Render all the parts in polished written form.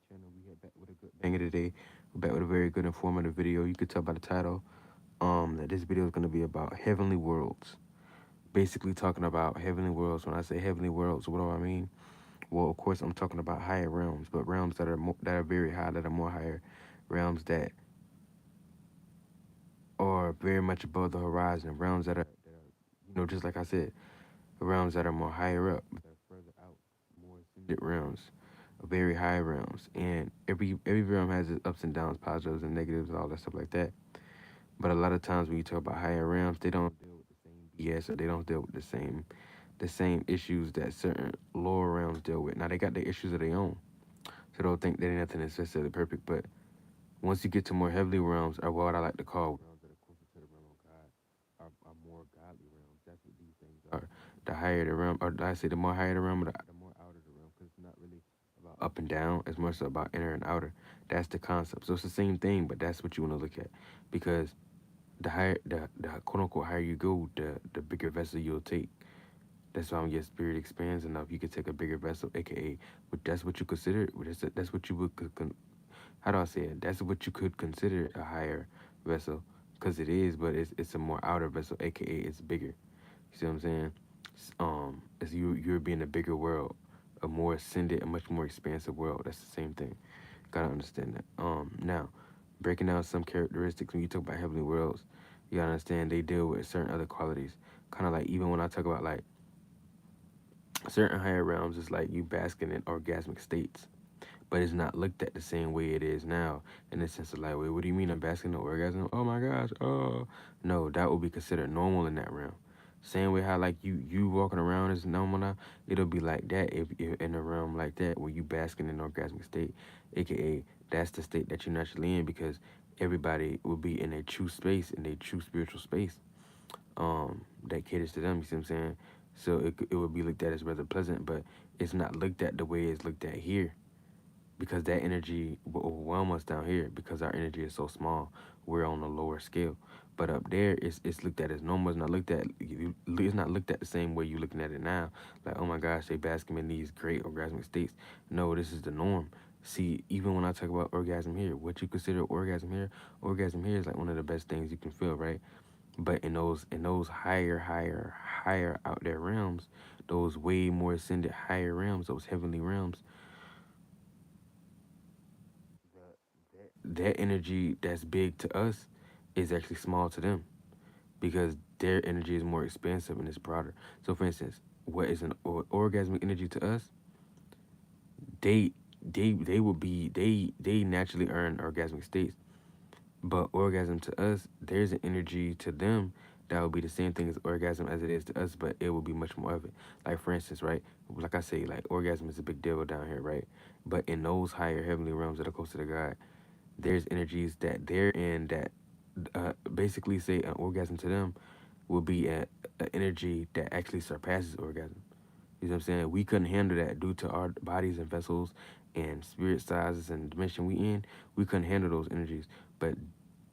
channel. We hit back with a good banger today. We're back with a very good informative video. You could tell by the title that this video is going to be about heavenly worlds. Basically talking about heavenly worlds. When I say heavenly worlds, what do I mean? Well, of course, I'm talking about higher realms, but realms that are very high, that are more higher, realms that are very much above the horizon, realms just like I said, realms that are more higher up, that are further out, more ascended realms, very high realms. And every realm has its ups and downs, positives and negatives, and all that stuff like that. But a lot of times when you talk about higher realms, they don't deal with the same BS, or they don't deal with the same issues that certain lower realms deal with. Now they got the issues of their own, so don't think that nothing is necessarily perfect. But once you get to more heavenly realms, or what I like to call realms that are closer to the realm of God, are more godly realms. That's what these things are. The higher the realm, or I say the more higher the realm, the more outer the realm, because it's not really about up and down. It's more so about inner and outer. That's the concept. So it's the same thing, but that's what you want to look at, because the quote unquote higher you go, the bigger vessel you'll take. That's why when your spirit expands enough, you can take a bigger vessel, aka, but that's what you consider. That's what you would how do I say it? That's what you could consider a higher vessel, because it is, but it's a more outer vessel, aka it's bigger. You see what I'm saying? As you're being a bigger world, a more ascended, a much more expansive world. That's the same thing. Gotta understand that. Now, breaking down some characteristics when you talk about heavenly worlds, you gotta understand they deal with certain other qualities. Kind of like even when I talk about like certain higher realms, it's like you basking in orgasmic states, but it's not looked at the same way it is now, in the sense of like, wait, what do you mean I'm basking in orgasm? Oh my gosh, oh no, that would be considered normal in that realm. Same way how like you walking around is normal now, it'll be like that if in a realm like that where you basking in orgasmic state, aka that's the state that you're naturally in, because everybody will be in a true space, in a true spiritual space, that caters to them. You see what I'm saying? So it would be looked at as rather pleasant, but it's not looked at the way it's looked at here, because that energy will overwhelm us down here, because our energy is so small. We're on a lower scale, but up there it's looked at as normal. It's not looked at. It's not looked at the same way you're looking at it now. Like, oh my gosh, they basking in these great orgasmic states. No, this is the norm. See, even when I talk about orgasm here, what you consider orgasm here is like one of the best things you can feel, right? But in those higher out there realms, those way more ascended higher realms, those heavenly realms, that energy that's big to us is actually small to them, because their energy is more expansive and it's broader. So, for instance, what is an orgasmic energy to us? They they will be they naturally earn orgasmic states, but orgasm to us, there's an energy to them that would be the same thing as orgasm as it is to us, but it will be much more of it. Like, for instance, right? Like I say, like orgasm is a big deal down here, right? But in those higher heavenly realms that are close to the God, there's energies that they're in that basically say an orgasm to them will be a energy that actually surpasses orgasm. You know what I'm saying? We couldn't handle that due to our bodies and vessels and spirit sizes and dimension we in. We couldn't handle those energies. But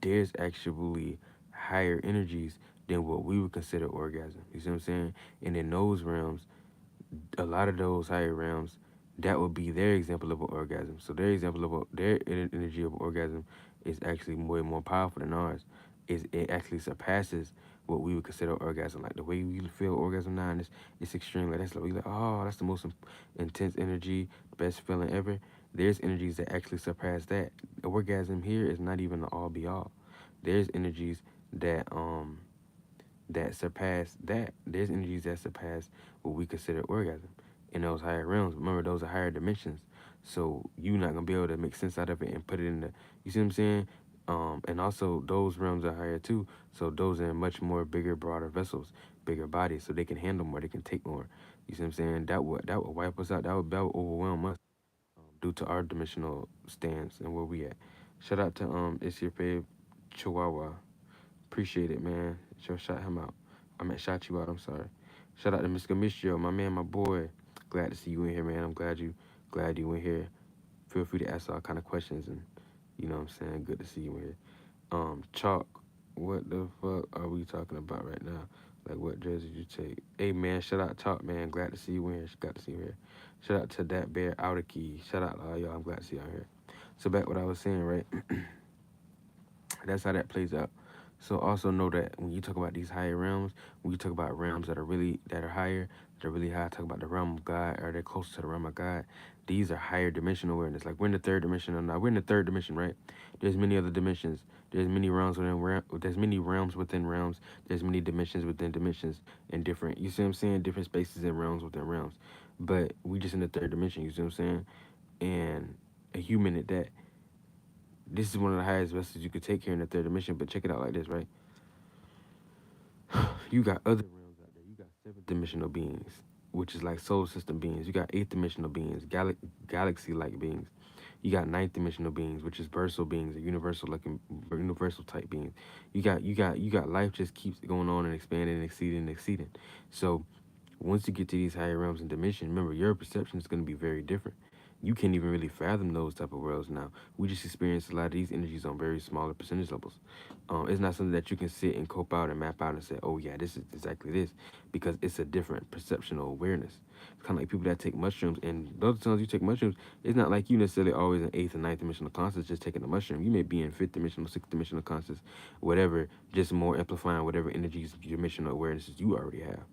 there's actually higher energies than what we would consider orgasm. You see what I'm saying? And in those realms, a lot of those higher realms, that would be their example of an orgasm. So their example of their energy of orgasm is actually way more powerful than ours. It actually surpasses what we would consider orgasm. Like the way we feel orgasm now, and it's extreme. Like that's like we like, oh, that's the most intense energy, the best feeling ever. There's energies that actually surpass that. Orgasm here is not even the all be all. There's energies that that surpass that. There's energies that surpass what we consider orgasm in those higher realms. Remember, those are higher dimensions. So you're not gonna be able to make sense out of it and put it in the. You see what I'm saying? And also those realms are higher too. So those are in much more bigger, broader vessels, bigger bodies, so they can handle more. They can take more. You see what I'm saying? That would wipe us out. That would overwhelm us, due to our dimensional stance and where we at. Shout out to it's your fave Chihuahua. Appreciate it, man. Shout him out. I meant shout you out. I'm sorry. Shout out to Mr. Mistrio, my man, my boy. Glad to see you in here, man. I'm glad you in here. Feel free to ask all kind of questions, and you know what I'm saying. Good to see you in here. Chalk. What the fuck are we talking about right now? Like what dress did you take? Hey man, shout out Top man. Glad to see you in here. Got to see you here. Shout out to that bear outer key. Shout out to all y'all. I'm glad to see y'all here. So back what I was saying, right? That's how that plays out. So also know that when you talk about these higher realms, when you talk about realms that are higher, that are really high, talk about the realm of God or they're closer to the realm of God. These are higher dimensional awareness. Like we're in the third dimension or not. We're in the third dimension, right? There's many other dimensions. There's many realms within there's many realms within realms. There's many dimensions within dimensions and different. You see what I'm saying? Different spaces and realms within realms. But we just in the third dimension. You see what I'm saying? And a human at that. This is one of the highest vessels you could take here in the third dimension. But check it out like this, right? You got other realms out there. You got seventh dimensional beings, which is like solar system beings. You got eighth dimensional beings, galaxy like beings. You got ninth dimensional beings, which is versal beings, or universal looking universal type beings. You got life just keeps going on and expanding and exceeding and exceeding. So once you get to these higher realms and dimension, remember your perception is going to be very different. You can't even really fathom those type of worlds now. We just experience a lot of these energies on very smaller percentage levels. It's not something that you can sit and cope out and map out and say, oh yeah, this is exactly this, because it's a different perceptional awareness. It's kind of like people that take mushrooms, and those times you take mushrooms, it's not like you necessarily always in eighth and ninth dimensional conscious just taking a mushroom. You may be in fifth dimensional, sixth dimensional conscious, whatever, just more amplifying whatever energies, dimensional awarenesses you already have.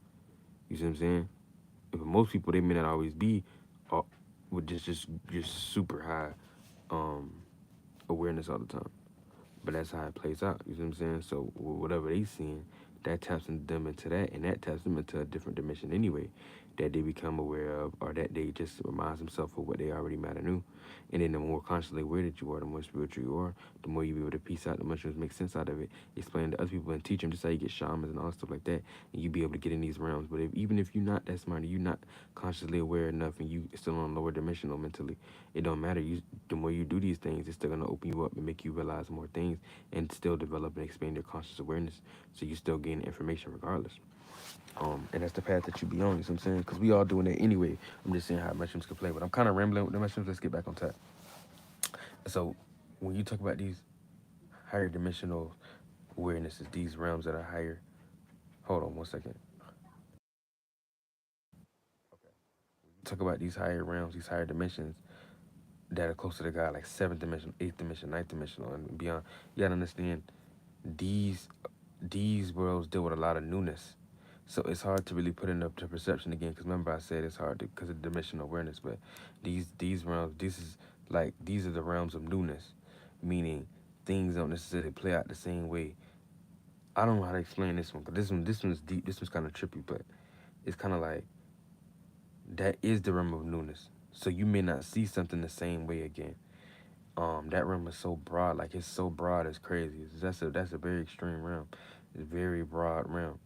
You see what I'm saying? But most people they may not always be uh, with just super high um, awareness all the time. But that's how it plays out. You see what I'm saying? So whatever they seeing, that taps them into that, and that taps them into a different dimension anyway, that they become aware of, or that they just reminds themselves of what they already might have knew. And then the more consciously aware that you are, the more spiritual you are, the more you be able to piece out the mushrooms, make sense out of it, explain to other people and teach them just how you get shamans and all stuff like that, and you be able to get in these realms. But even if you're not that smart, and you're not consciously aware enough, and you still on lower dimensional mentally, it don't matter. The more you do these things, it's still gonna open you up and make you realize more things, and still develop and expand your conscious awareness. So you still gain information regardless. And that's the path that you be on. You know what I'm saying? Because we all doing it anyway. I'm just saying how mushrooms can play. But I'm kind of rambling with the mushrooms. Let's get back on track. So when you talk about these higher dimensional awarenesses, these realms that are higher. Hold on 1 second. Talk about these higher realms, these higher dimensions that are closer to God, like seventh dimension, eighth dimension, ninth dimensional, and beyond. You gotta understand these these worlds deal with a lot of newness. So it's hard to really put it up to perception again. Because remember, I said it's hard because of dimensional awareness. But these realms, these are the realms of newness, meaning things don't necessarily play out the same way. I don't know how to explain this one, because this one's deep. This one's kind of trippy, but it's kind of like that is the realm of newness. So you may not see something the same way again. That realm is so broad, like it's so broad, it's crazy. That's a very extreme realm. It's a very broad realm,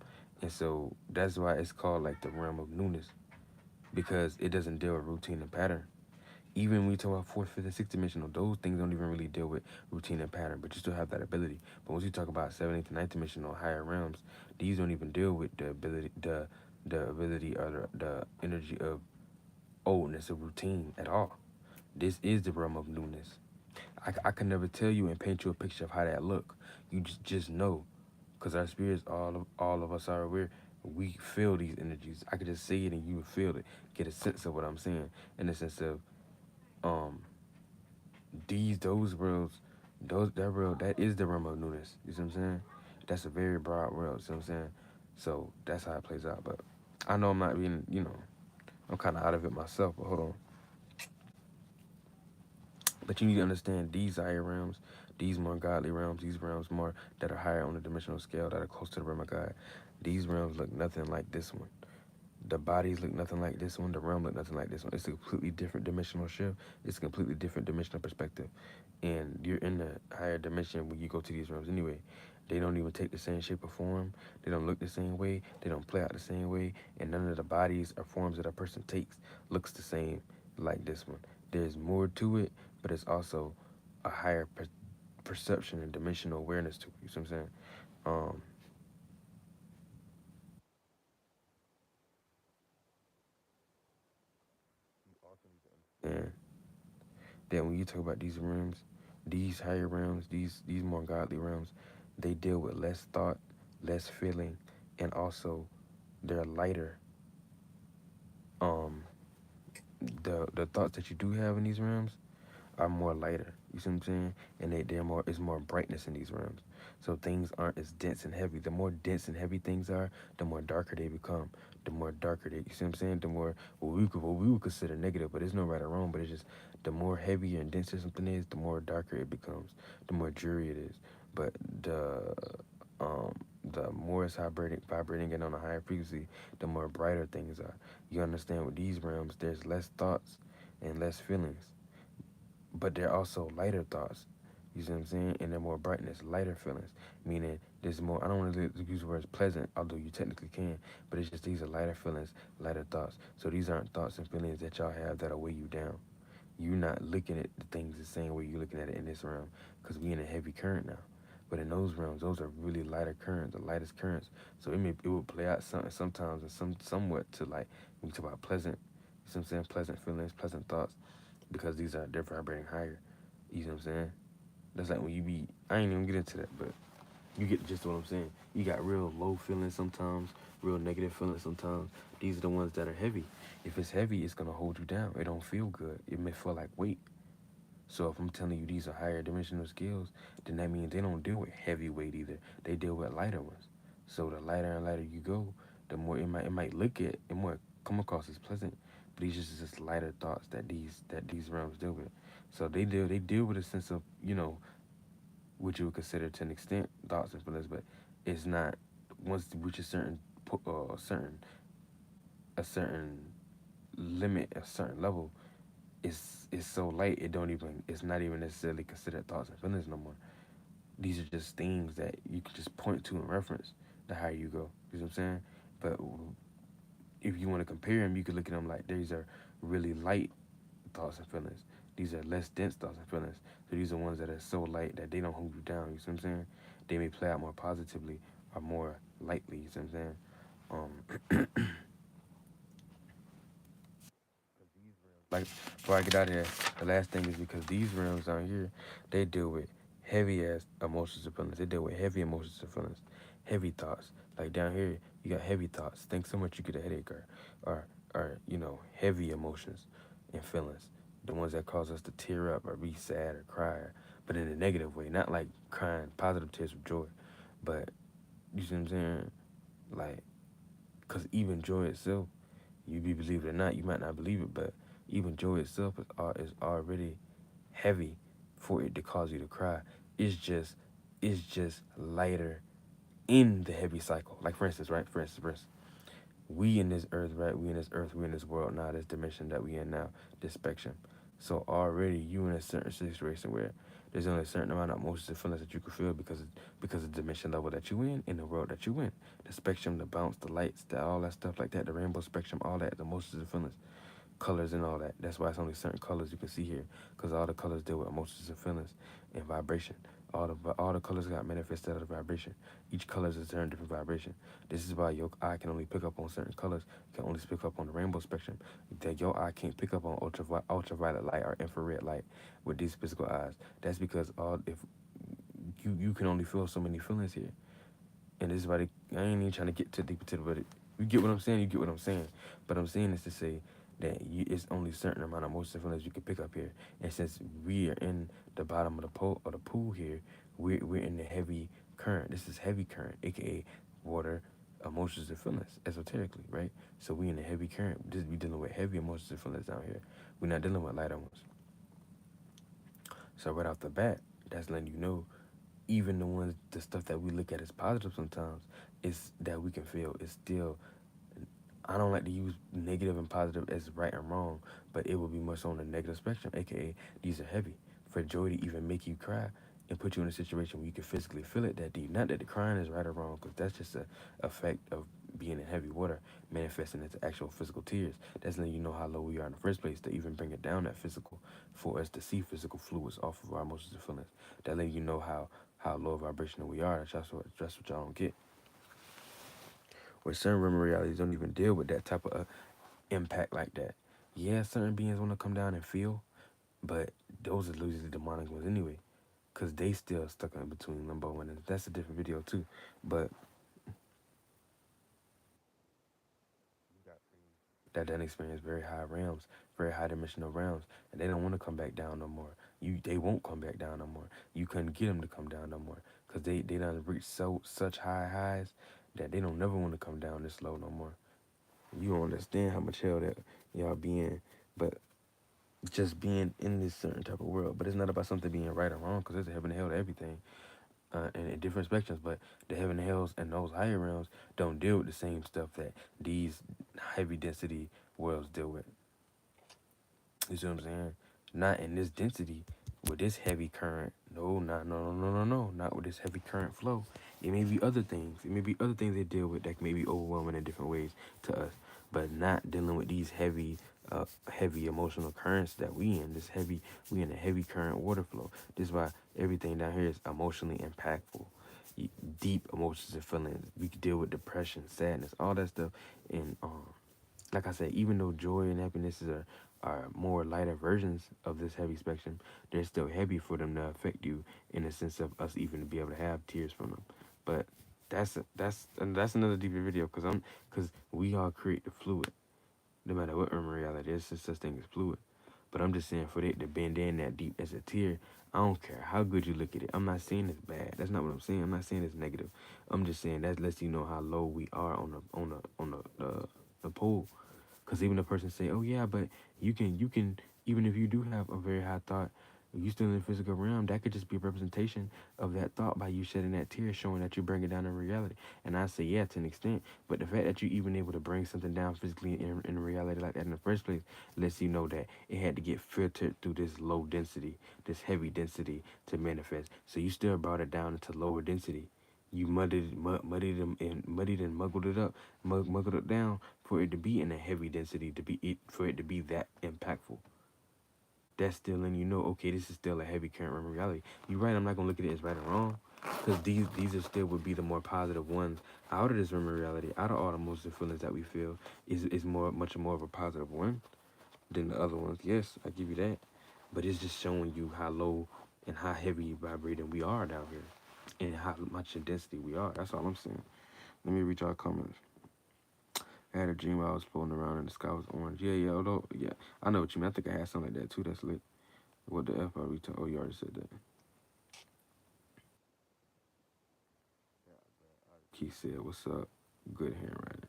and so that's why it's called like the realm of newness, because it doesn't deal with routine and pattern. Even when we talk about fourth, fifth, and sixth dimensional, those things don't even really deal with routine and pattern, but you still have that ability. But once you talk about seventh, eighth, and ninth dimensional higher realms, these don't even deal with the ability or the energy of oldness of routine at all. This is the realm of newness. I can never tell you and paint you a picture of how that look. You just know, because our spirits, all of us are aware. We feel these energies. I could just say it and you would feel it, get a sense of what I'm saying, in the sense of um those worlds, that world, that is the realm of newness. You see what I'm saying? That's a very broad world. You see what I'm saying? So that's how it plays out. But I know I'm not being, I'm kind of out of it myself. But hold on. But you need to understand these higher realms, these more godly realms, these realms more that are higher on the dimensional scale, that are close to the realm of God. These realms look nothing like this one. The bodies look nothing like this one. The realm look nothing like this one. It's a completely different dimensional shift. It's a completely different dimensional perspective. And you're in the higher dimension when you go to these realms anyway. They don't even take the same shape or form. They don't look the same way. They don't play out the same way. And none of the bodies or forms that a person takes looks the same like this one. There's more to it, but it's also a higher perception and dimensional awareness to it. You see what I'm saying? Um, and that when you talk about these realms, these higher realms, these more godly realms, they deal with less thought, less feeling, and also they're lighter. Um, the thoughts that you do have in these realms are more lighter. You see what I'm saying? And they're more, it's more brightness in these realms. So things aren't as dense and heavy. The more dense and heavy things are, the more darker they become. The more darker they, you see what I'm saying? The more what we would consider negative, but it's no right or wrong. But it's just the more heavier and denser something is, the more darker it becomes. The more dreary it is. But um the more it's vibrating and on a higher frequency, the more brighter things are. You understand, with these realms, there's less thoughts and less feelings, but they're also lighter thoughts. You see what I'm saying? And they're more brightness, lighter feelings. Meaning there's more, I don't want to use the words pleasant, although you technically can, but it's just these are lighter feelings, lighter thoughts. So these aren't thoughts and feelings that y'all have that'll weigh you down. You're not looking at the things the same way you're looking at it in this realm, because we in a heavy current now. But in those realms, those are really lighter currents, the lightest currents. So it will play out sometimes and somewhat to, like, when you talk about pleasant, you see what I'm saying, pleasant feelings, pleasant thoughts, because they're vibrating higher. You know what I'm saying? That's like when you be, I ain't even get into that, but you get just what I'm saying. You got real low feelings sometimes, real negative feelings sometimes. These are the ones that are heavy. If it's heavy, it's gonna hold you down. It don't feel good. It may feel like weight. So if I'm telling you these are higher dimensional skills, then that means they don't deal with heavy weight either. They deal with lighter ones. So the lighter and lighter you go, the more it might look at it more come across as pleasant, but these just lighter thoughts that these realms deal with. So they deal with a sense of, what you would consider to an extent thoughts and feelings, but it's not, once you reach a certain limit, a certain level, it's so light it don't even it's not even necessarily considered thoughts and feelings no more. These are just things that you can just point to and reference the higher you go. You know what I'm saying? But if you want to compare them, you could look at them like these are really light thoughts and feelings. These are less dense thoughts and feelings. So these are ones that are so light that they don't hold you down. You see what I'm saying? They may play out more positively or more lightly. You see what I'm saying? Like, before I get out of here, the last thing is because these realms down here, they deal with heavy ass emotions and feelings. They deal with heavy emotions and feelings, heavy thoughts. Like down here, you got heavy thoughts. Think so much you get a headache, or heavy emotions and feelings. The ones that cause us to tear up or be sad or cry, but in a negative way, not like crying positive tears of joy, but you see what I'm saying? Like, cause even joy itself, you be believe it or not, you might not believe it, but even joy itself is already heavy for it to cause you to cry. It's just lighter in the heavy cycle. Like, for instance, right? For instance, we in this earth, right? We in this world now, this dimension that we in now, this spectrum. So already you in a certain situation where there's only a certain amount of emotions and feelings that you can feel because of the dimension level that you in the world that you in. The spectrum, the bounce, the lights, all that stuff like that, the rainbow spectrum, all that, the emotions and feelings, colors and all that. That's why it's only certain colors you can see here, because all the colors deal with emotions and feelings and vibration. All the colors got manifested out of vibration. Each color is a certain different vibration. This is why your eye can only pick up on certain colors. Can only pick up on the rainbow spectrum. That your eye can't pick up on ultraviolet light or infrared light with these physical eyes. That's because all if you can only feel so many feelings here. And this is why I ain't even trying to get too deep into it, but you get what I'm saying. You get what I'm saying. But I'm saying this to say that it's only a certain amount of emotions and feelings you can pick up here. And since we are in the bottom of the pool here, we're in the heavy current. This is heavy current, aka water, emotions and feelings, esoterically, right? So we in the heavy current. We dealing with heavy emotions and feelings down here. We're not dealing with lighter ones. So right off the bat, that's letting you know, even the stuff that we look at as positive sometimes, is that we can feel is still. I don't like to use negative and positive as right and wrong, but it will be much on the negative spectrum, aka these are heavy. For joy to even make you cry and put you in a situation where you can physically feel it that deep. Not that the crying is right or wrong, because that's just a effect of being in heavy water manifesting into actual physical tears. That's letting you know how low we are in the first place to even bring it down that physical for us to see physical fluids off of our emotions and feelings. That letting you know how low vibrational we are. That's what y'all don't get. Where certain realm realities don't even deal with that type of impact like that. Yeah, certain beings want to come down and feel, but those are usually the demonic ones anyway, because they still stuck in between limbo, and that's a different video too. But that done experience very high realms, very high dimensional realms, and they don't want to come back down no more. They won't come back down no more. You couldn't get them to come down no more, cause they done reached such high highs that they don't never want to come down this low no more. You don't understand how much hell that y'all be in, but just being in this certain type of world. But it's not about something being right or wrong, cause there's a heaven and hell to everything, and in different spectrums. But the heaven and hells and those higher realms don't deal with the same stuff that these heavy density worlds deal with. You see what I'm saying? Not in this density with this heavy current. No, not no no no no no. Not with this heavy current flow. It may be other things. It may be other things they deal with that may be overwhelming in different ways to us, but not dealing with these heavy emotional currents that we in. We in a heavy current water flow. This is why everything down here is emotionally impactful. Deep emotions and feelings. We can deal with depression, sadness, all that stuff, and like I said, even though joy and happiness are more lighter versions of this heavy spectrum, they're still heavy for them to affect you in the sense of us even to be able to have tears from them. But that's another deeper video because we all create the fluid, no matter what reality. There's just such thing as fluid. But I'm just saying for it to bend in that deep as a tear, I don't care how good you look at it. I'm not saying it's bad. That's not what I'm saying. I'm not saying it's negative. I'm just saying that lets you know how low we are on the pole. Because even a person say, "Oh yeah, but you can even if you do have a very high thought, you still in the physical realm. That could just be a representation of that thought by you shedding that tear, showing that you bring it down in reality." And I say, yeah, to an extent. But the fact that you even able to bring something down physically in reality like that in the first place lets you know that it had to get filtered through this low density, this heavy density to manifest. So you still brought it down into lower density. You muddied and muggled it up, muggled it down for it to be in a heavy density, for it to be that impactful. That's still letting you know, okay, this is still a heavy current realm reality. You're right. I'm not gonna look at it as right or wrong, because these are still would be the more positive ones out of this realm reality. Out of all the emotions and feelings that we feel, is much more of a positive one than the other ones. Yes, I give you that, but it's just showing you how low and how heavy vibrating we are down here, and how much in density we are. That's all I'm saying. Let me read y'all comments. I had a dream I was floating around and the sky was orange. Yeah, although, yeah, I know what you mean. I think I had something like that too. That's lit. What the F are we talking? Oh, you already said that. Keith said, "What's up? Good handwriting.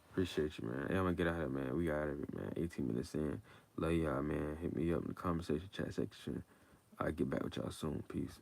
Appreciate you, man. Hey, I'm gonna get out of here, man. We out of it, man. 18 minutes in. Love y'all, man. Hit me up in the conversation chat section. I'll get back with y'all soon. Peace."